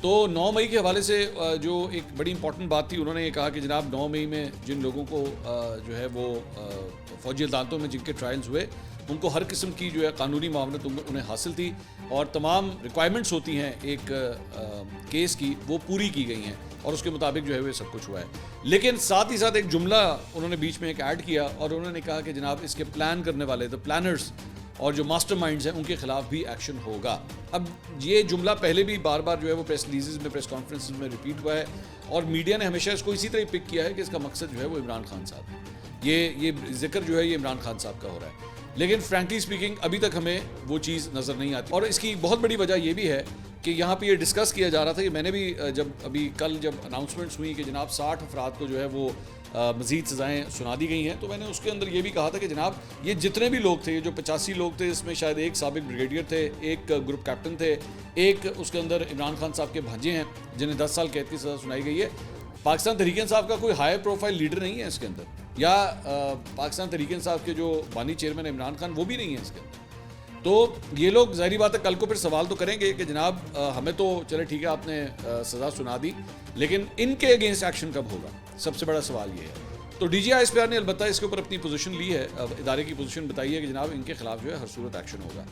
تو 9 مئی کے حوالے سے جو ایک بڑی امپورٹنٹ بات تھی، انہوں نے یہ کہا کہ جناب 9 مئی میں جن لوگوں کو جو ہے وہ فوجی عدالتوں میں جن کے ٹرائلز ہوئے ان کو ہر قسم کی جو ہے قانونی معاونت انہیں حاصل تھی، اور تمام ریکوائرمنٹس ہوتی ہیں ایک کیس کی وہ پوری کی گئی ہیں، اور اس کے مطابق جو ہے وہ سب کچھ ہوا ہے. لیکن ساتھ ہی ساتھ ایک جملہ انہوں نے بیچ میں ایک ایڈ کیا، اور انہوں نے کہا کہ جناب اس کے پلان کرنے والے دا پلانرز اور جو ماسٹر مائنڈز ہیں ان کے خلاف بھی ایکشن ہوگا. اب یہ جملہ پہلے بھی بار بار جو ہے وہ پریس ریلیزز میں، پریس کانفرنسز میں ریپیٹ ہوا ہے، اور میڈیا نے ہمیشہ اس کو اسی طرح پک کیا ہے کہ اس کا مقصد جو ہے وہ عمران خان صاحب ہے. یہ ذکر جو ہے یہ عمران خان صاحب کا ہو رہا ہے، لیکن فرینکلی اسپیکنگ ابھی تک ہمیں وہ چیز نظر نہیں آتی. اور اس کی بہت بڑی وجہ یہ بھی ہے کہ یہاں پہ یہ ڈسکس کیا جا رہا تھا کہ میں نے بھی جب کل اناؤنسمنٹس ہوئی کہ جناب 60 افراد کو جو ہے وہ مزید سزائیں سنا دی گئی ہیں، تو میں نے اس کے اندر یہ بھی کہا تھا کہ جناب یہ جتنے بھی لوگ تھے، یہ جو 85 لوگ تھے، اس میں شاید ایک سابق بریگیڈیئر تھے، ایک گروپ کیپٹن تھے، ایک اس کے اندر عمران خان صاحب کے بھانجے ہیں جنہیں 10 سال قید کی سزا سنائی گئی ہے. پاکستان تحریک انصاف کا کوئی ہائی پروفائل لیڈر نہیں ہے اس کے اندر، یا پاکستان تحریک انصاف کے جو بانی چیئرمین عمران خان وہ بھی نہیں ہیں اس کے اندر. تو یہ لوگ ظاہری بات ہے کل کو پھر سوال تو کریں گے کہ جناب ہمیں تو چلے ٹھیک ہے آپ نے سزا سنا دی، لیکن ان کے اگینسٹ ایکشن کب ہوگا؟ سب سے بڑا سوال یہ ہے. تو D G I S P R نے البتہ اس کے اوپر اپنی پوزیشن لی ہے، ادارے کی پوزیشن بتائی ہے کہ جناب ان کے خلاف جو ہے ہر صورت ایکشن ہوگا.